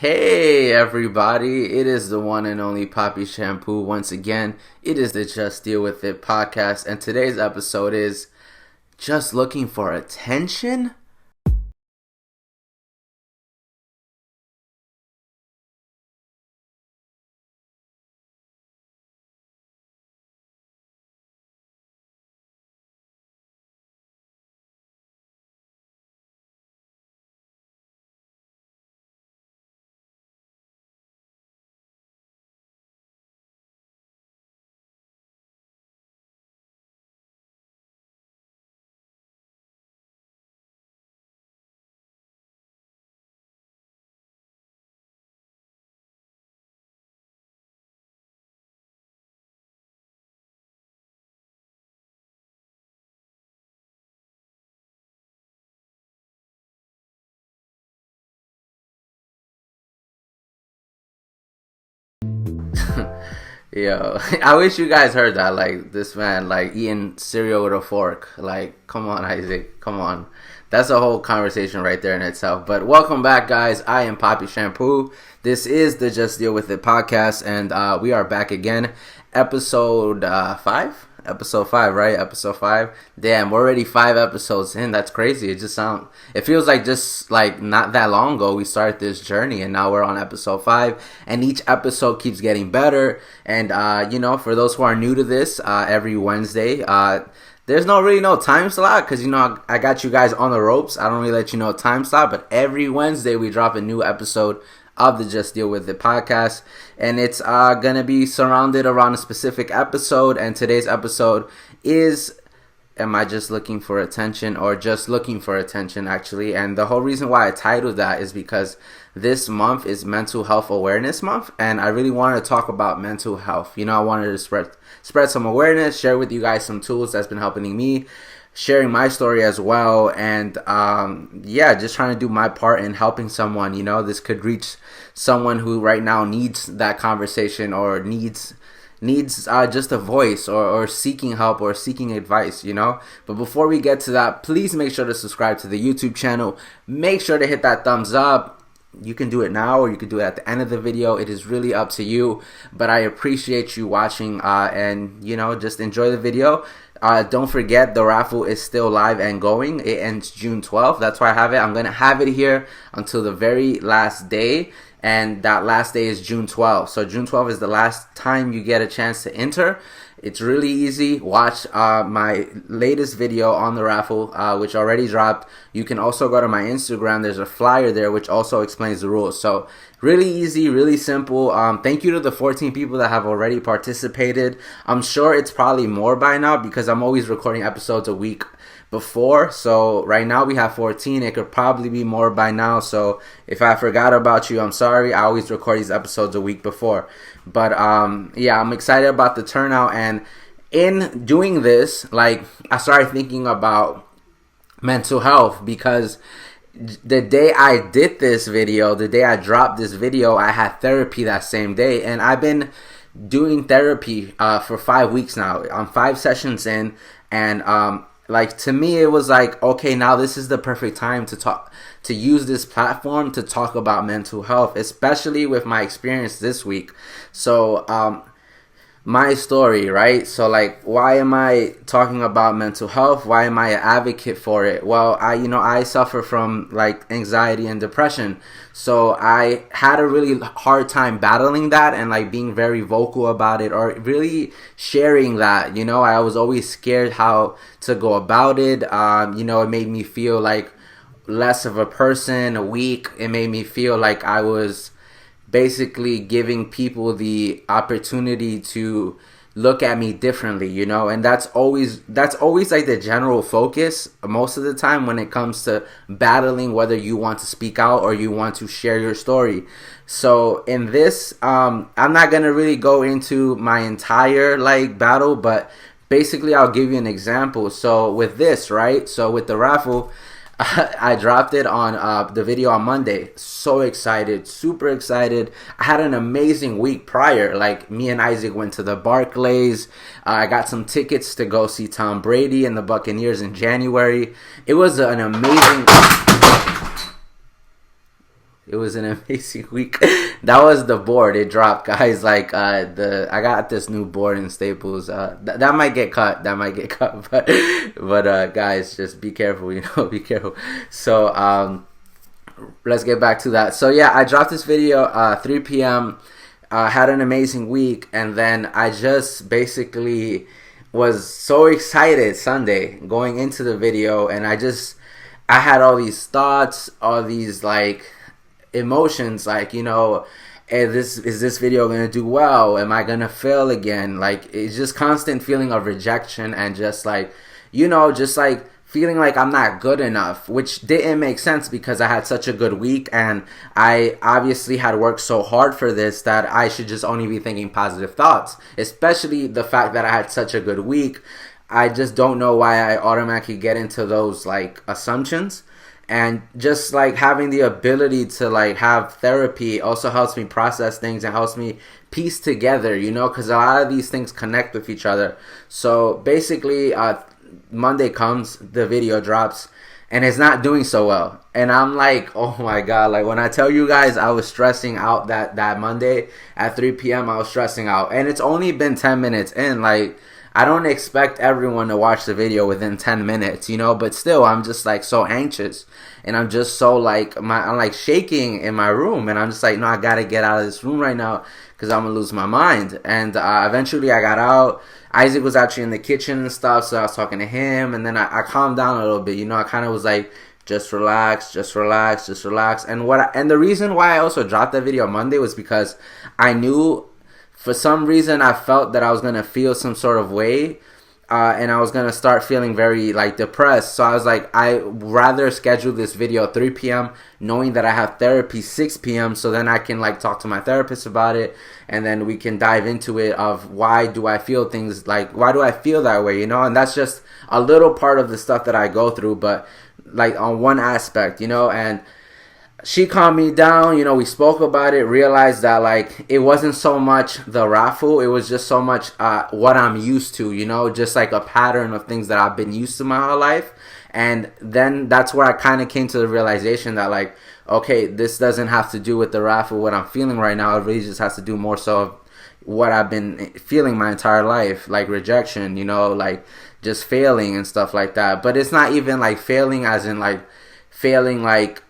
Hey everybody, it is the one and only Poppy Shampoo. Once again, it is the Just Deal With It podcast, and today's episode is Just Looking for Attention? Yo, I wish you guys heard that. Like, this man, like, eating cereal with a fork. Like, come on, Isaac. Come on. That's a whole conversation right there in itself. But welcome back, guys. I am Poppy Shampoo. This is the Just Deal With It podcast, and we are back again. Episode 5? Episode 5, right? Episode 5. Damn, we're already 5 episodes in. That's crazy. It feels like just like not that long ago we started this journey, and now we're on episode 5, and each episode keeps getting better. And for those who are new to this, every Wednesday, there's really no time slot because I got you guys on the ropes. I don't really let you know time slot, but every Wednesday we drop a new episode of the Just Deal With It podcast, and it's gonna be surrounded around a specific episode. And today's episode is, am I just looking for attention, or just looking for attention, actually? And the whole reason why I titled that is because this month is Mental Health Awareness Month, and I really wanted to talk about mental health. I wanted to spread some awareness, share with you guys some tools that's been helping me, sharing my story as well, and just trying to do my part in helping someone. This could reach someone who right now needs that conversation, or needs just a voice, or seeking help, or seeking advice. But before we get to that, please make sure to subscribe to the YouTube channel. Make sure to hit that thumbs up. You can do it now, or you can do it at the end of the video. It is really up to you, but I appreciate you watching, and just enjoy the video. Don't forget, the raffle is still live and going. It ends June 12th. That's why I have it. I'm going to have it here until the very last day, and that last day is June 12th. So June 12th is the last time you get a chance to enter. It's really easy. Watch my latest video on the raffle, which already dropped. You can also go to my Instagram. There's a flyer there which also explains the rules. So really easy, really simple. Thank you to the 14 people that have already participated. I'm sure it's probably more by now because I'm always recording episodes a week before. So right now we have 14. It could probably be more by now. So if I forgot about you, I'm sorry. I always record these episodes a week before. But I'm excited about the turnout. And in doing this, I started thinking about mental health, because the day I did this video, the day I dropped this video, I had therapy that same day. And I've been doing therapy for 5 weeks now. I'm 5 sessions in, and to me, it was like, okay, now this is the perfect time to use this platform to talk about mental health, especially with my experience this week. So, my story, right? So, why am I talking about mental health? Why am I an advocate for it? Well, I suffer from anxiety and depression. So I had a really hard time battling that, and being very vocal about it, or really sharing that. I was always scared how to go about it. It made me feel like less of a person, weak. It made me feel like I was basically giving people the opportunity to look at me differently, and that's always the general focus most of the time when it comes to battling whether you want to speak out or you want to share your story. So in this, I'm not gonna really go into my entire battle, but basically I'll give you an example. So with this, right? So with the raffle, I dropped it on the video on Monday. So excited, super excited. I had an amazing week prior. Me and Isaac went to the Barclays. I got some tickets to go see Tom Brady and the Buccaneers in January. It was an amazing... It was an amazing week. That was the board. It dropped, guys. Like I got this new board in Staples. That might get cut. That might get cut. But guys, just be careful. Be careful. So let's get back to that. So yeah, I dropped this video 3 p.m. Had an amazing week, and then I just basically was so excited Sunday going into the video, and I had all these thoughts, all these like emotions, like, hey, is this video gonna do well? Am I gonna fail again? Like, it's just constant feeling of rejection, and just like, just like feeling like I'm not good enough, which didn't make sense because I had such a good week, and I obviously had worked so hard for this that I should just only be thinking positive thoughts, especially the fact that I had such a good week. I just don't know why I automatically get into those like assumptions. And just like having the ability to like have therapy also helps me process things and helps me piece together, because a lot of these things connect with each other. So basically, Monday comes, the video drops, and it's not doing so well. And I'm like, oh my God, like when I tell you guys I was stressing out that Monday at 3 p.m., I was stressing out. And it's only been 10 minutes in. Like, I don't expect everyone to watch the video within 10 minutes, but still, I'm just like so anxious, and I'm just so like, I'm like shaking in my room, and I'm just like, no, I gotta get out of this room right now because I'm gonna lose my mind. And eventually I got out. Isaac was actually in the kitchen and stuff, so I was talking to him, and then I calmed down a little bit, I kind of was like, just relax, just relax, just relax. And the reason why I also dropped that video Monday was because I knew, for some reason, I felt that I was going to feel some sort of way, and I was going to start feeling very like depressed. So I was like, I rather schedule this video 3 p.m. knowing that I have therapy 6 p.m. so then I can like talk to my therapist about it, and then we can dive into it of why do I feel things, like why do I feel that way, and that's just a little part of the stuff that I go through, but like on one aspect, and she calmed me down, we spoke about it, realized that like it wasn't so much the raffle, it was just so much what I'm used to, just like a pattern of things that I've been used to my whole life. And then that's where I kind of came to the realization that like, okay, this doesn't have to do with the raffle, what I'm feeling right now, it really just has to do more so of what I've been feeling my entire life, like rejection, like just failing and stuff like that. But it's not even like failing as in like failing like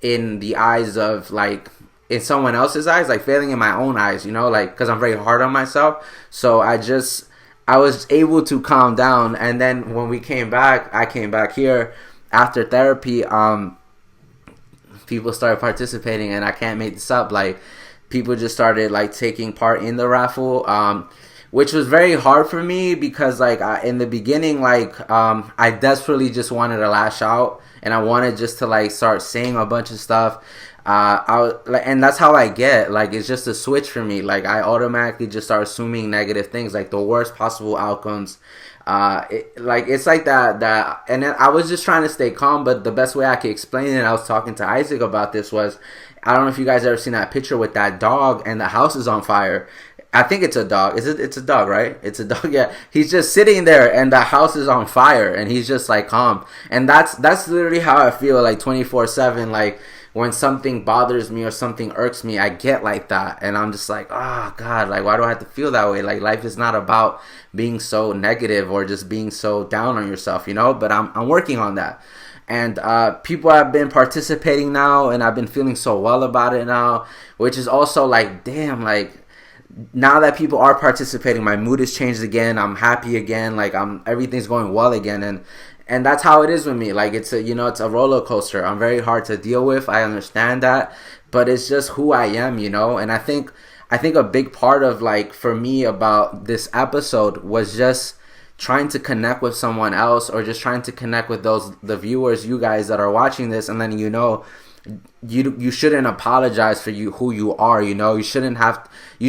in the eyes of like in someone else's eyes, like failing in my own eyes, like because I'm very hard on myself. So I was able to calm down. And then when I came back here after therapy, people started participating, and I can't make this up, like people just started like taking part in the raffle, which was very hard for me because like in the beginning, like I desperately just wanted to lash out, and I wanted just to like start saying a bunch of stuff. And that's how I get, like, it's just a switch for me. Like I automatically just start assuming negative things, like the worst possible outcomes. It's like that. And then I was just trying to stay calm, but the best way I could explain it, I was talking to Isaac about this, was I don't know if you guys ever seen that picture with that dog and the house is on fire. I think it's a dog. It's a dog, right? It's a dog. Yeah. He's just sitting there and the house is on fire and he's just like calm. And that's literally how I feel like 24/7. Like when something bothers me or something irks me, I get like that. And I'm just like, oh God, like why do I have to feel that way? Like life is not about being so negative or just being so down on yourself, but I'm working on that. And people have been participating now, and I've been feeling so well about it now, which is also like, damn, like now that people are participating, my mood has changed again. I'm happy again. Like everything's going well again. And that's how it is with me. Like it's a roller coaster. I'm very hard to deal with. I understand that, but it's just who I am, And I think a big part of like for me about this episode was just trying to connect with someone else, or just trying to connect with the viewers, you guys that are watching this, and then you shouldn't apologize for who you are. You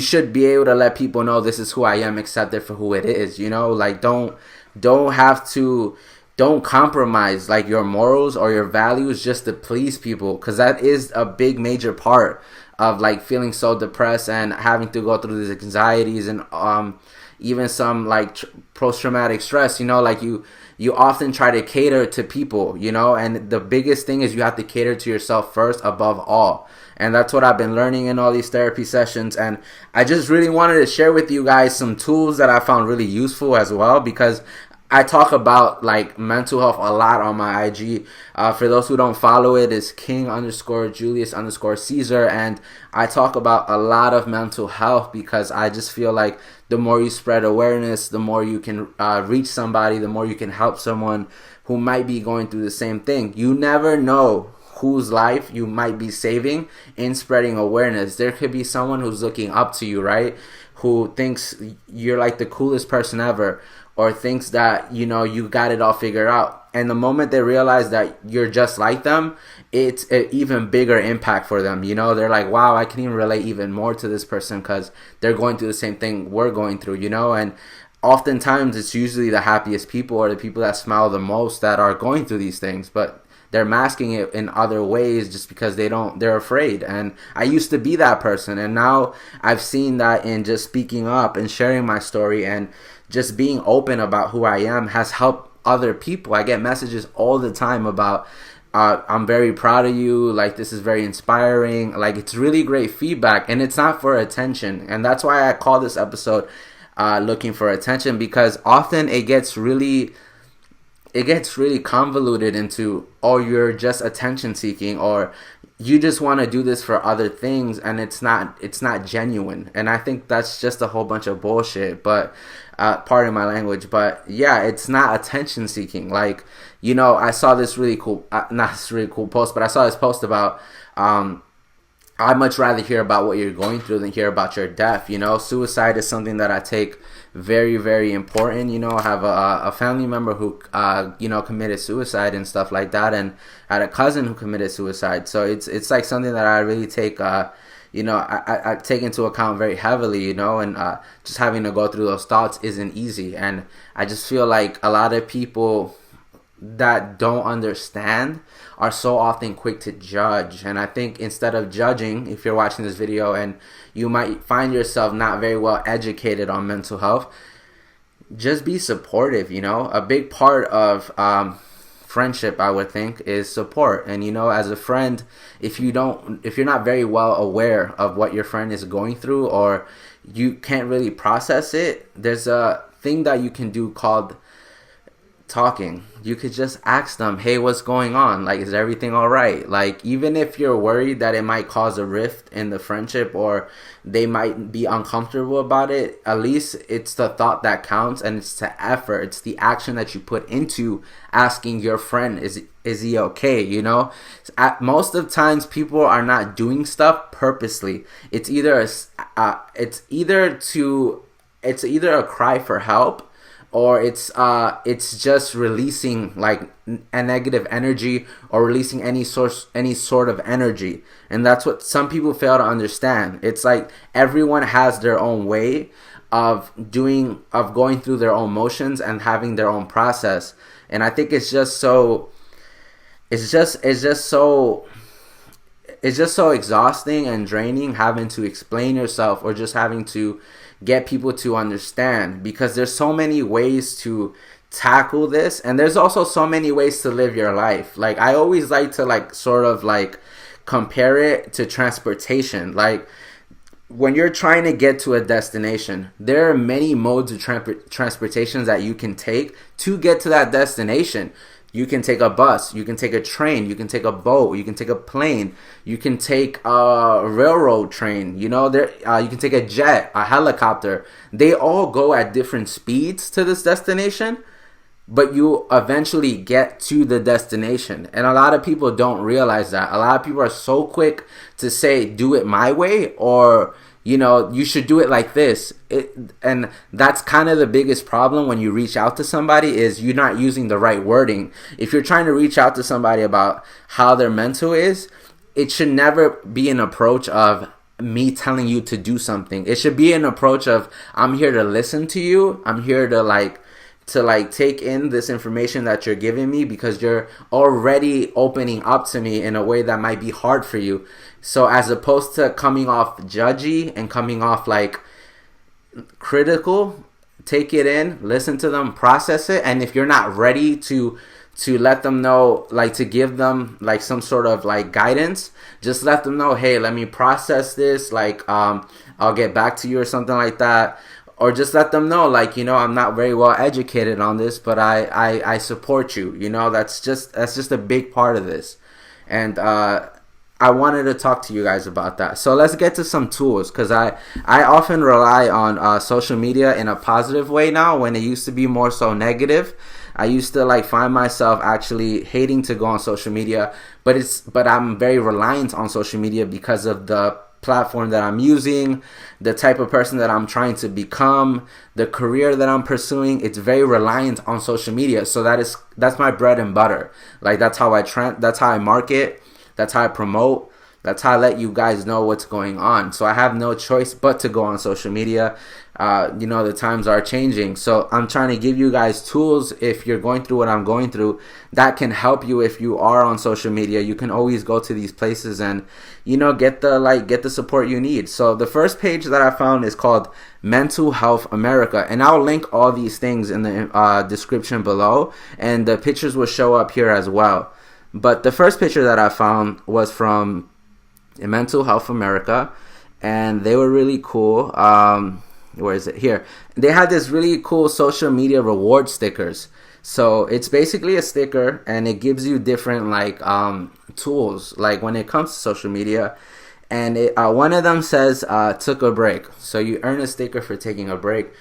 should be able to let people know this is who I am, accept it for who it is. Like don't compromise like your morals or your values just to please people, because that is a big major part of like feeling so depressed and having to go through these anxieties and even some like post-traumatic stress, you know, like you often try to cater to people, you know, and the biggest thing is you have to cater to yourself first above all. And that's what I've been learning in all these therapy sessions. And I just really wanted to share with you guys some tools that I found really useful as well, because I talk about like mental health a lot on my IG. For those who don't follow it, it's King_Julius_Caesar. And I talk about a lot of mental health because I just feel like the more you spread awareness, the more you can reach somebody, the more you can help someone who might be going through the same thing. You never know whose life you might be saving in spreading awareness. There could be someone who's looking up to you, right? Who thinks you're like the coolest person ever, or thinks that, you know, you got it all figured out. And the moment they realize that you're just like them, it's an even bigger impact for them. You know, they're like, wow, I can even relate even more to this person because they're going through the same thing we're going through, you know? And oftentimes it's usually the happiest people or the people that smile the most that are going through these things. But they're masking it in other ways just because they're afraid. And I used to be that person. And now I've seen that in just speaking up and sharing my story and just being open about who I am has helped other people. I get messages all the time about, I'm very proud of you. Like, this is very inspiring. Like, it's really great feedback, and it's not for attention. And that's why I call this episode Looking for Attention, because often it gets really convoluted into, oh, you're just attention seeking, or you just want to do this for other things, and it's not genuine. And I think that's just a whole bunch of bullshit, but pardon my language. But yeah, it's not attention seeking. Like, you know, I saw this really cool not this really cool post, but I saw this post about I'd much rather hear about what you're going through than hear about your death. You know, suicide is something that I take very, very important. You know, I have a family member who, you know, committed suicide and stuff like that. And I had a cousin who committed suicide. So it's like something that I really take, you know, I take into account very heavily, you know, and just having to go through those thoughts isn't easy. And I just feel like a lot of people that don't understand are so often quick to judge. And I think instead of judging, if you're watching this video and you might find yourself not very well educated on mental health, just be supportive. You know, a big part of friendship, I would think, is support. And, you know, as a friend, if you're not very well aware of what your friend is going through, or you can't really process it, there's a thing that you can do called talking. You could just ask them, hey, what's going on? Like, is everything all right? Like, even if you're worried that it might cause a rift in the friendship or they might be uncomfortable about it, at least it's the thought that counts, and it's the effort, it's the action that you put into asking your friend, is he okay? You know, most of the times people are not doing stuff purposely. It's either a cry for help, or it's just releasing like a negative energy, or releasing any sort of energy. And that's what some people fail to understand. It's like everyone has their own way of going through their own motions and having their own process. And I think it's just so exhausting and draining having to explain yourself, or just having to get people to understand, because there's so many ways to tackle this, and there's also so many ways to live your life. Like, I always like to like sort of like compare it to transportation. Like, when you're trying to get to a destination, there are many modes of transportations that you can take to get to that destination. You can take a bus, you can take a train, you can take a boat, you can take a plane, you can take a railroad train, you know, you can take a jet, a helicopter. They all go at different speeds to this destination, but you eventually get to the destination. And a lot of people don't realize that. A lot of people are so quick to say, do it my way, or, you know, you should do it like this. And that's kind of the biggest problem when you reach out to somebody, is you're not using the right wording. If you're trying to reach out to somebody about how their mental is, it should never be an approach of me telling you to do something. It should be an approach of, I'm here to listen to you. I'm here to take in this information that you're giving me, because you're already opening up to me in a way that might be hard for you. So as opposed to coming off judgy and coming off like critical, take it in, listen to them, process it, and if you're not ready to let them know, like to give them like some sort of like guidance, just let them know, hey, let me process this, like I'll get back to you or something like that. Or just let them know, like, I'm not very well educated on this, but I support you. That's just a big part of this. And I wanted to talk to you guys about that. So let's get to some tools, because I often rely on social media in a positive way now, when it used to be more so negative. I used to like find myself actually hating to go on social media, but I'm very reliant on social media because of the platform that I'm using, the type of person that I'm trying to become, the career that I'm pursuing. It's very reliant on social media. So that's my bread and butter. Like that's how I market, that's how I promote, that's how I let you guys know what's going on. So I have no choice but to go on social media. The times are changing. So I'm trying to give you guys tools, if you're going through what I'm going through, that can help you. If you are on social media, you can always go to these places and, get the support you need. So the first page that I found is called Mental Health America. And I'll link all these things in the description below. And the pictures will show up here as well. But the first picture that I found was from Mental Health America. And they were really cool. Where is it? Here. They had this really cool social media reward stickers. So it's basically a sticker, and it gives you different tools, like when it comes to social media. And one of them says took a break. So you earn a sticker for taking a break.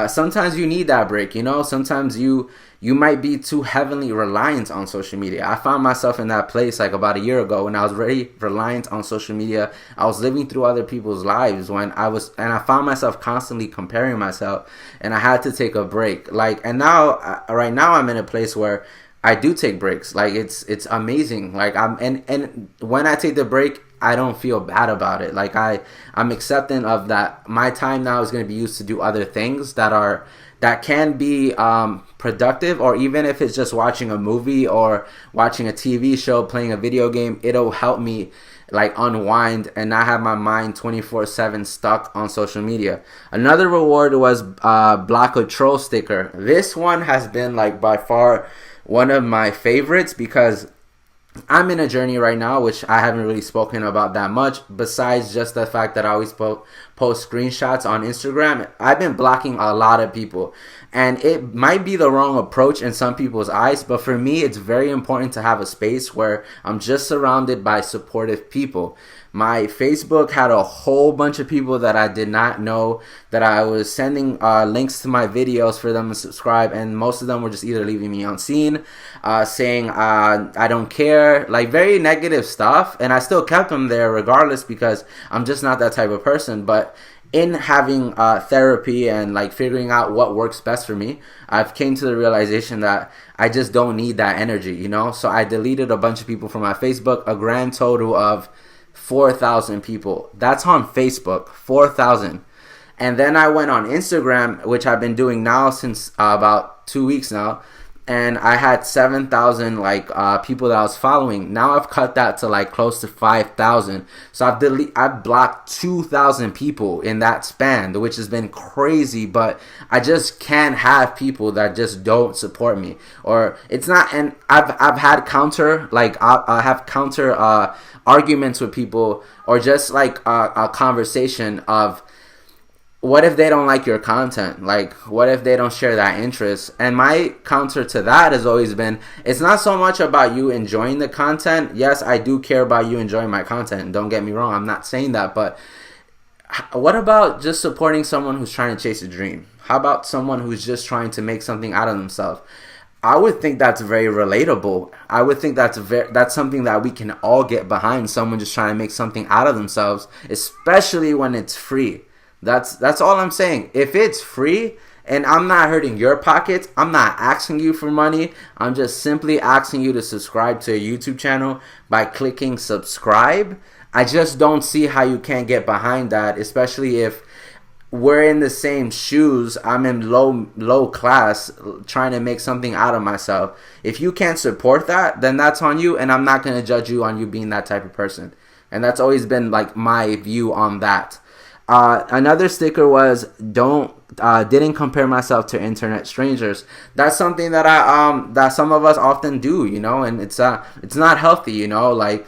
Sometimes you need that break. Sometimes you might be too heavily reliant on social media. I found myself in that place like about a year ago, when I was very reliant on social media. I was living through other people's lives and I found myself constantly comparing myself, and I had to take a break. Right now I'm in a place where I do take breaks. Like it's amazing. Like and when I take the break, I don't feel bad about it. Like I'm accepting of that. My time now is going to be used to do other things that can be productive, or even if it's just watching a movie or watching a TV show, playing a video game, it'll help me like unwind and not have my mind 24/7 stuck on social media. Another reward was block a troll sticker. This one has been like by far one of my favorites, because I'm in a journey right now, which I haven't really spoken about that much, besides just the fact that I always post screenshots on Instagram. I've been blocking a lot of people, and it might be the wrong approach in some people's eyes, but for me, it's very important to have a space where I'm just surrounded by supportive people. My Facebook had a whole bunch of people that I did not know, that I was sending links to my videos for them to subscribe, and most of them were just either leaving me unseen, saying I don't care, like very negative stuff, and I still kept them there regardless, because I'm just not that type of person. But in having therapy and like figuring out what works best for me, I've came to the realization that I just don't need that energy, So I deleted a bunch of people from my Facebook, a grand total of 4,000 people. That's on Facebook, 4,000. And then I went on Instagram, which I've been doing now since about 2 weeks now, and I had 7,000 people that I was following. Now I've cut that to like close to 5,000. So I've blocked 2,000 people in that span, which has been crazy. But I just can't have people that just don't support me, or it's not. And I've had counter I have counter arguments with people, or just like a conversation of, what if they don't like your content? Like, what if they don't share that interest? And my counter to that has always been, it's not so much about you enjoying the content. Yes, I do care about you enjoying my content. Don't get me wrong. I'm not saying that. But what about just supporting someone who's trying to chase a dream? How about someone who's just trying to make something out of themselves? I would think that's very relatable. I would think that's something that we can all get behind, someone just trying to make something out of themselves, especially when it's free. That's all I'm saying. If it's free and I'm not hurting your pockets, I'm not asking you for money. I'm just simply asking you to subscribe to a YouTube channel by clicking subscribe. I just don't see how you can't get behind that, especially if we're in the same shoes. I'm in low class trying to make something out of myself. If you can't support that, then that's on you, and I'm not going to judge you on you being that type of person. And that's always been like my view on that. Another sticker was don't didn't compare myself to internet strangers. That's something that that some of us often do, and it's not healthy, like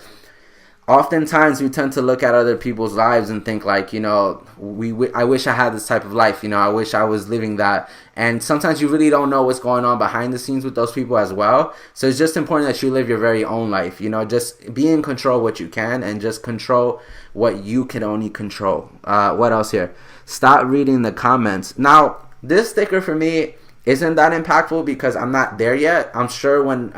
oftentimes we tend to look at other people's lives and think like, I wish I had this type of life, I wish I was living that. And sometimes you really don't know what's going on behind the scenes with those people as well. So it's just important that you live your very own life, just be in control of what you can and just control what you can only control. What else here? Stop reading the comments. Now, this sticker for me isn't that impactful because I'm not there yet. I'm sure when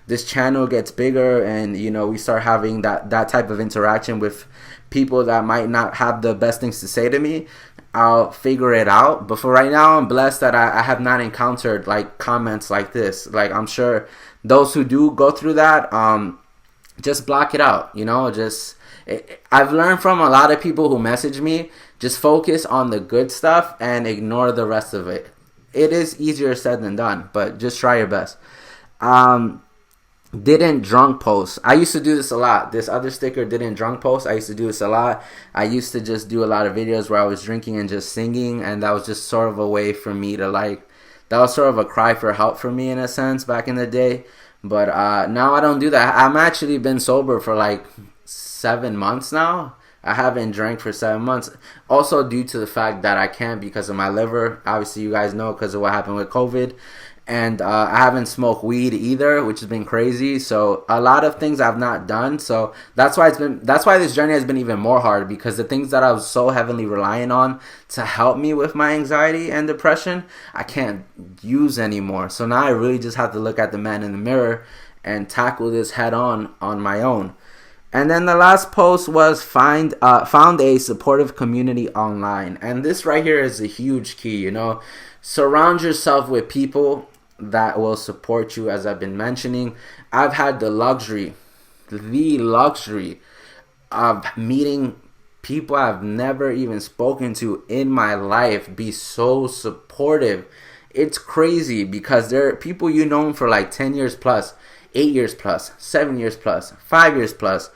this channel gets bigger and we start having that type of interaction with people that might not have the best things to say to me, I'll figure it out. But for right now, I'm blessed that I have not encountered like comments like this. Like, I'm sure those who do go through that, just block it out. I've learned from a lot of people who message me, just focus on the good stuff and ignore the rest of it. It is easier said than done, but just try your best. Didn't drunk post. I used to do this a lot. This other sticker, didn't drunk post. I used to do this a lot. I used to just do a lot of videos where I was drinking and just singing, and that was just sort of a way for me to that was sort of a cry for help for me in a sense back in the day. But now I don't do that. I'm actually been sober for like 7 months now. I haven't drank for 7 months. Also due to the fact that I can't because of my liver. Obviously, you guys know because of what happened with COVID. And I haven't smoked weed either, which has been crazy. So a lot of things I've not done. So that's why this journey has been even more hard, because the things that I was so heavily relying on to help me with my anxiety and depression, I can't use anymore. So now I really just have to look at the man in the mirror and tackle this head on my own. And then the last post was found a supportive community online. And this right here is a huge key, Surround yourself with people that will support you, as I've been mentioning. I've had the luxury of meeting people I've never even spoken to in my life be so supportive. It's crazy because they're people for like 10 years plus, 8 years plus, 7 years plus, 5 years plus,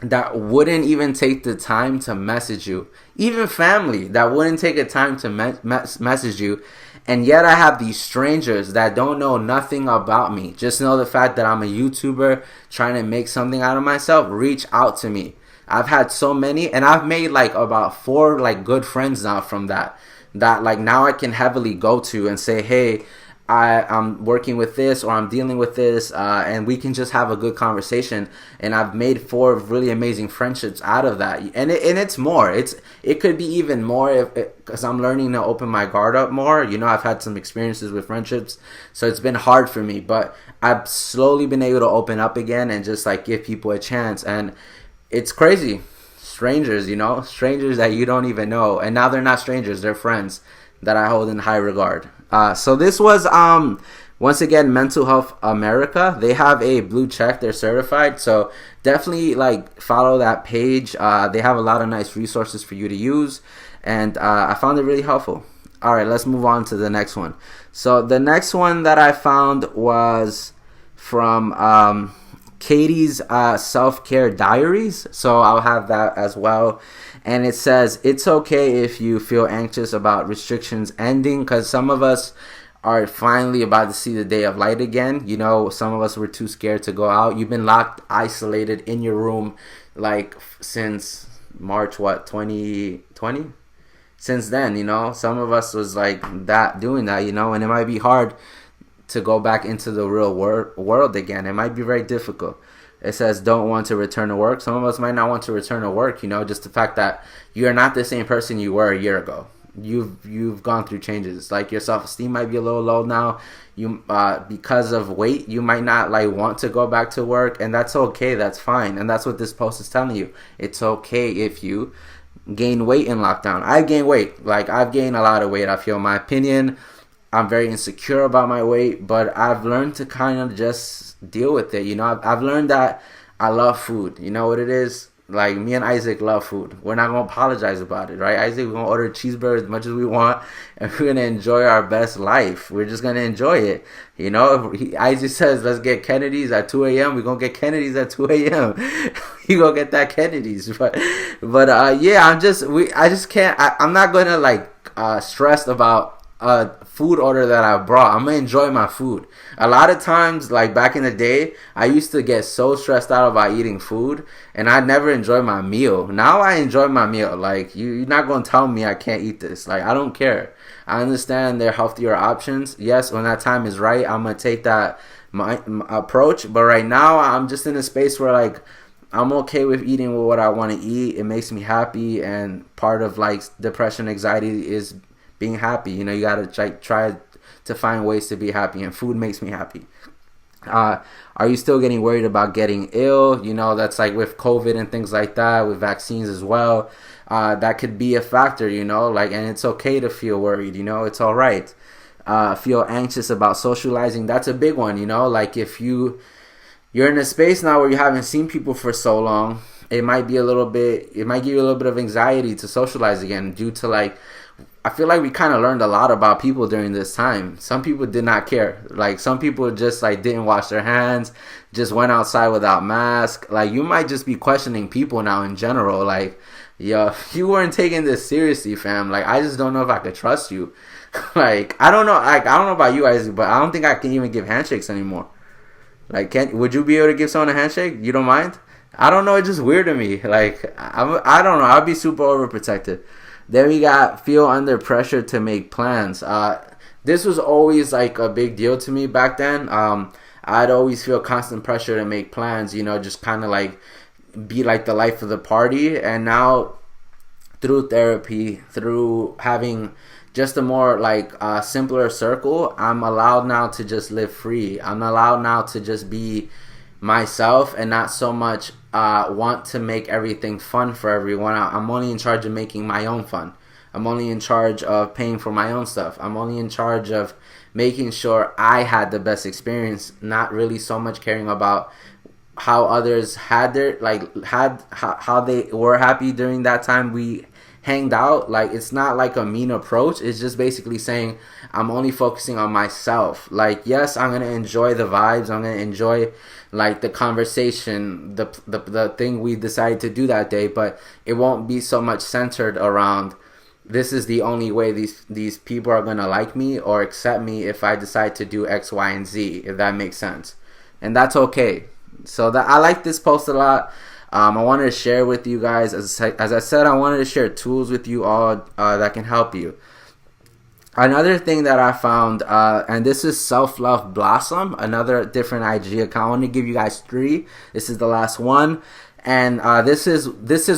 that wouldn't even take the time to message you. Even family that wouldn't take the time to message you. And yet I have these strangers that don't know nothing about me, just know the fact that I'm a YouTuber trying to make something out of myself, reach out to me. I've had so many, and I've made like about 4 like good friends now from that like now I can heavily go to and say, hey, I'm working with this, or I'm dealing with this, and we can just have a good conversation. And I've made 4 really amazing friendships out of that. And it's more. It could be even more because I'm learning to open my guard up more. I've had some experiences with friendships, so it's been hard for me. But I've slowly been able to open up again and just like give people a chance. And it's crazy. Strangers, strangers that you don't even know. And now they're not strangers, they're friends that I hold in high regard. So this was once again Mental Health America. They have a blue check, they're certified, so definitely like follow that page. They have a lot of nice resources for you to use, and I found it really helpful. All right, let's move on to the next one. So the next one that I found was from Katie's self-care diaries, so I'll have that as well. And it says, it's okay if you feel anxious about restrictions ending, because some of us are finally about to see the day of light again. Some of us were too scared to go out. You've been locked, isolated in your room like since March 2020. Since then, some of us was like that, doing that, and it might be hard to go back into the real world again. It might be very difficult. It says don't want to return to work. Some of us might not want to return to work, just the fact that you're not the same person you were a year ago. You've gone through changes. Like your self-esteem might be a little low now. You because of weight, you might not like want to go back to work, and that's okay. That's fine. And that's what this post is telling you. It's okay if you gain weight in lockdown. I've gained weight. Like I've gained a lot of weight. I feel, in my opinion, I'm very insecure about my weight, but I've learned to kind of just deal with it. I've learned that I love food. You know what it is? Like, me and Isaac love food. We're not gonna apologize about it, right? Isaac, we're gonna order cheeseburgers as much as we want, and we're gonna enjoy our best life. We're just gonna enjoy it. If Isaac says, let's get Kennedy's at 2 a.m., we're gonna get Kennedy's at 2 a.m. You gonna get that Kennedy's. But yeah, I just can't, I'm not gonna, like, stress about food order that I brought. I'm gonna enjoy my food. A lot of times, like back in the day, I used to get so stressed out about eating food, and I never enjoy my meal. Now I enjoy my meal. Like, you're not gonna tell me I can't eat this. Like, I don't care. I understand there are healthier options. Yes, when that time is right, I'm gonna take that my approach. But right now, I'm just in a space where, like, I'm okay with eating what I want to eat. It makes me happy, and part of, like, depression, anxiety is being happy. You gotta try to find ways to be happy, and food makes me happy. Are you still getting worried about getting ill? That's like with COVID and things like that, with vaccines as well. That could be a factor, and it's okay to feel worried. It's all right. Feel anxious about socializing. That's a big one. Like, if you're in a space now where you haven't seen people for so long, it might give you a little bit of anxiety to socialize again, due to, like, I feel like we kind of learned a lot about people during this time. Some people did not care. Like, some people just, like, didn't wash their hands, just went outside without mask. Like, you might just be questioning people now in general. Like, yo, you weren't taking this seriously, fam. Like, I just don't know if I could trust you. Like, I don't know. Like, I don't know about you, Isaac, but I don't think I can even give handshakes anymore. Like, would you be able to give someone a handshake? You don't mind? I don't know. It's just weird to me. Like, I don't know. I'd be super overprotected. Then we got feel under pressure to make plans. This was always, like, a big deal to me back then. I'd always feel constant pressure to make plans, just kind of, like, be like the life of the party. And now, through therapy, through having just a more, like, simpler circle, I'm allowed now to just live free. I'm allowed now to just be myself and not so much want to make everything fun for everyone. I'm only in charge of making my own fun. I'm only in charge of paying for my own stuff. I'm only in charge of making sure I had the best experience, not really so much caring about how others had how they were happy during that time we hanged out. Like, it's not like a mean approach. It's just basically saying I'm only focusing on myself. Like, yes, I'm gonna enjoy the vibes. I'm gonna enjoy, like, the conversation, the thing we decided to do that day, but it won't be so much centered around this is the only way these people are gonna like me or accept me if I decide to do X, Y, and Z, if that makes sense. And that's okay. So I like this post a lot. I wanted to share with you guys. As I said, I wanted to share tools with you all that can help you. Another thing that I found, and this is Self Love Blossom, another different IG account. I want to give you guys 3. This is the last one, and this is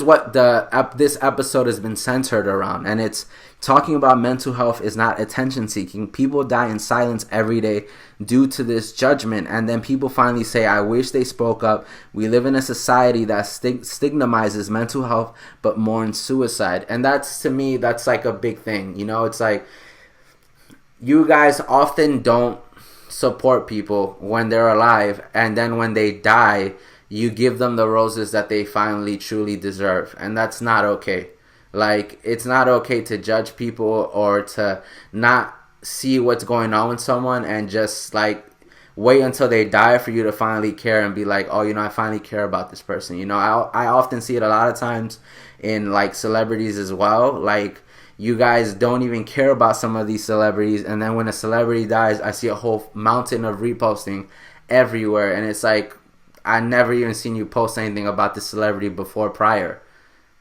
what this episode has been centered around, and it's talking about mental health is not attention seeking. People die in silence every day due to this judgment, and then people finally say, I wish they spoke up. We live in a society that stigmatizes mental health but mourns suicide, and to me that's like a big thing. It's like, you guys often don't support people when they're alive, and then when they die, you give them the roses that they finally truly deserve, and that's not okay. Like, it's not okay to judge people or to not see what's going on with someone and just, like, wait until they die for you to finally care and be like, oh, I finally care about this person. I often see it a lot of times in, like, celebrities as well. Like, you guys don't even care about some of these celebrities, and then when a celebrity dies, I see a whole mountain of reposting everywhere, and it's like, I never even seen you post anything about this celebrity prior.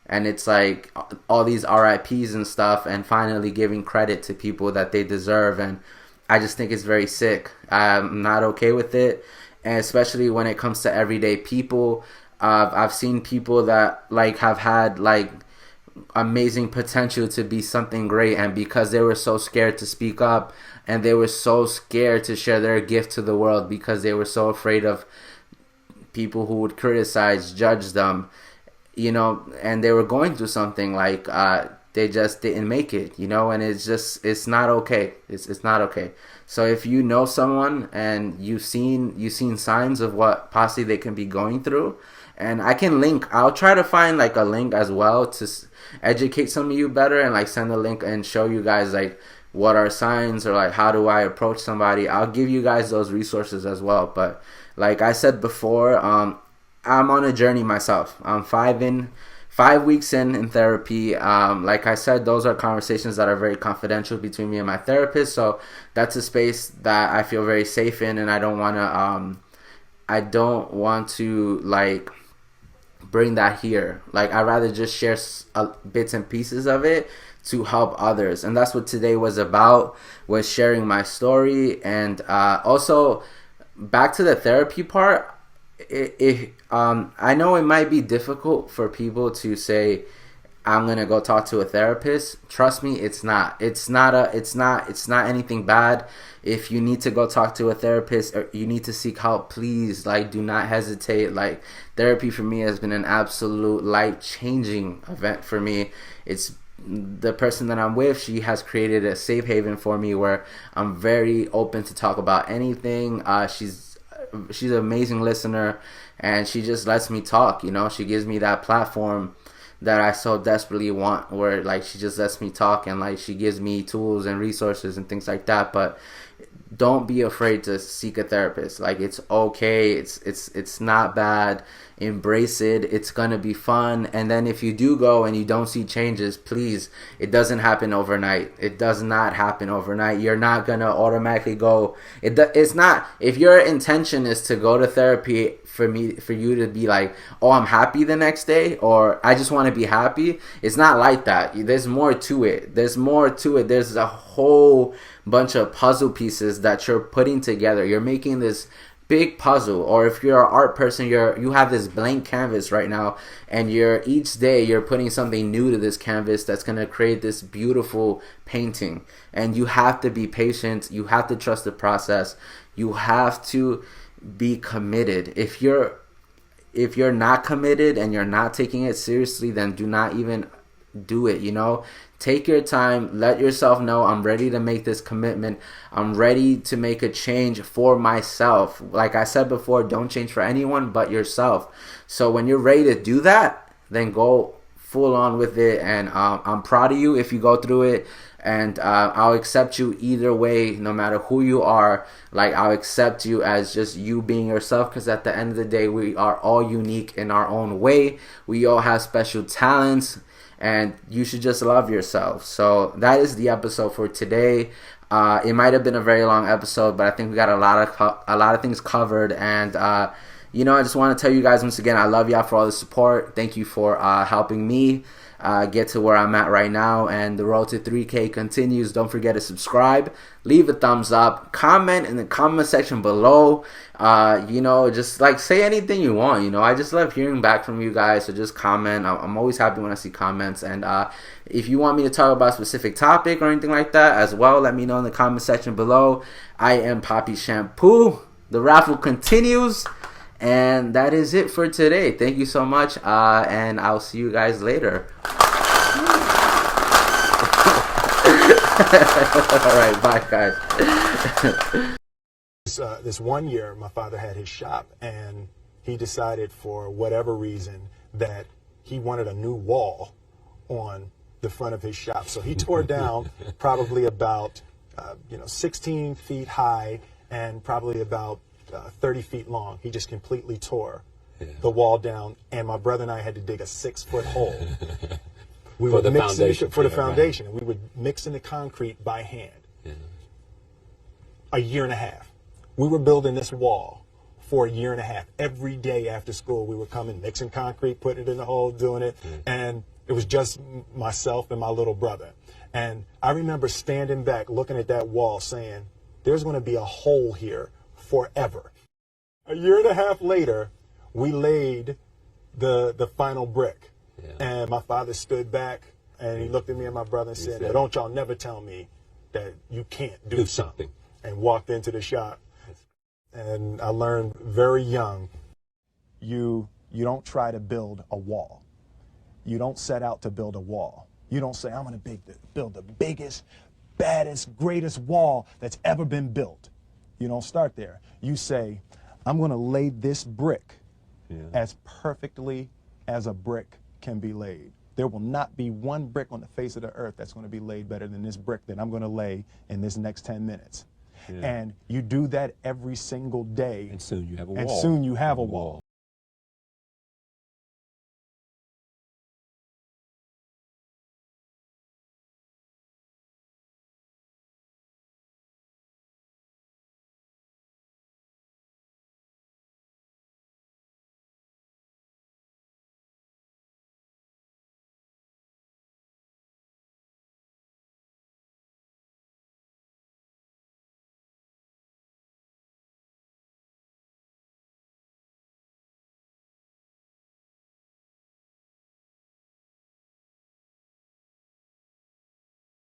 And it's like all these RIPs and stuff, and finally giving credit to people that they deserve. And I just think it's very sick. I'm not okay with it. And especially when it comes to everyday people. I've seen people that, like, have had, like, amazing potential to be something great, and because they were so scared to speak up, and they were so scared to share their gift to the world because they were so afraid of people who would criticize, judge them, and they were going through something, like, they just didn't make it, and it's not okay. It's not okay. So if you know someone and you've seen signs of what possibly they can be going through, And I can link. I'll try to find like a link as well to educate some of you better, and like send a link and show you guys like what are signs, or like how do I approach somebody. I'll give you guys those resources as well. But like I said before, I'm on a journey myself. I'm 5 weeks in therapy. Like I said, those are conversations that are very confidential between me and my therapist. So that's a space that I feel very safe in, and I don't want to like bring that here. Like I'd rather just share bits and pieces of it to help others, and that's what today was about, was sharing my story. And also back to the therapy part, I know it might be difficult for people to say, I'm gonna go talk to a therapist. Trust me, it's not anything bad. If you need to go talk to a therapist or you need to seek help, please, like, do not hesitate. Like, therapy for me has been an absolute life-changing event for me. It's the person that I'm with, she has created a safe haven for me where I'm very open to talk about anything. She's an amazing listener, and she just lets me talk. She gives me that platform that I so desperately want, where like she just lets me talk, and like she gives me tools and resources and things like that. But don't be afraid to seek a therapist. Like, it's okay. It's not bad. Embrace it. It's gonna be fun. And then if you do go and you don't see changes, please, it doesn't happen overnight. It does not happen overnight. You're not gonna automatically go. It's not. If your intention is to go to therapy for you to be like, oh, I'm happy the next day, or I just want to be happy, it's not like that. There's more to it. There's a whole bunch of puzzle pieces that you're putting together. You're making this big puzzle. Or if you're an art person, you have this blank canvas right now, and each day you're putting something new to this canvas that's going to create this beautiful painting. And you have to be patient. You have to trust the process. You have to be committed. If you're not committed and you're not taking it seriously, then do not even do it. Take your time. Let yourself know, I'm ready to make this commitment. I'm ready to make a change for myself. Like I said before, don't change for anyone but yourself. So when you're ready to do that, then go full on with it. And I'm proud of you if you go through it. And I'll accept you either way, no matter who you are. Like, I'll accept you as just you being yourself, because at the end of the day, we are all unique in our own way. We all have special talents, and you should just love yourself. So that is the episode for today. It might have been a very long episode, but I think we got a lot of things covered. And I just want to tell you guys once again, I love y'all for all the support. Thank you for helping me get to where I'm at right now, and the road to 3K continues. Don't forget to subscribe, leave a thumbs up, comment in the comment section below. Just like say anything you want. I just love hearing back from you guys, so just comment. I'm always happy when I see comments. And if you want me to talk about a specific topic or anything like that as well, let me know in the comment section below. I am Poppy Shampoo. The raffle continues. And that is it for today. Thank you so much, and I'll see you guys later. All right, bye, guys. This one year, my father had his shop, and he decided for whatever reason that he wanted a new wall on the front of his shop. So he tore down probably about 16 feet high and probably about 30 feet long. He just completely tore the wall down, and my brother and I had to dig a 6-foot hole. For the foundation, and we would mix in the concrete by hand. A year and a half. We were building this wall for a year and a half. Every day after school, we would come in, mixing concrete, putting it in the hole, doing it, and it was just myself and my little brother. And I remember standing back, looking at that wall, saying, there's going to be a hole here forever. A year and a half later, we laid the final brick. And my father stood back, and he looked at me and my brother and said, now, don't y'all never tell me that you can't do something. And walked into the shop. And I learned very young, you don't try to build a wall. You don't set out to build a wall. You don't say, I'm going to build the biggest, baddest, greatest wall that's ever been built. You don't start there. You say, I'm going to lay this brick as perfectly as a brick can be laid. There will not be one brick on the face of the earth that's going to be laid better than this brick that I'm going to lay in this next 10 minutes. And you do that every single day. And soon you have a and wall. soon you have a wall.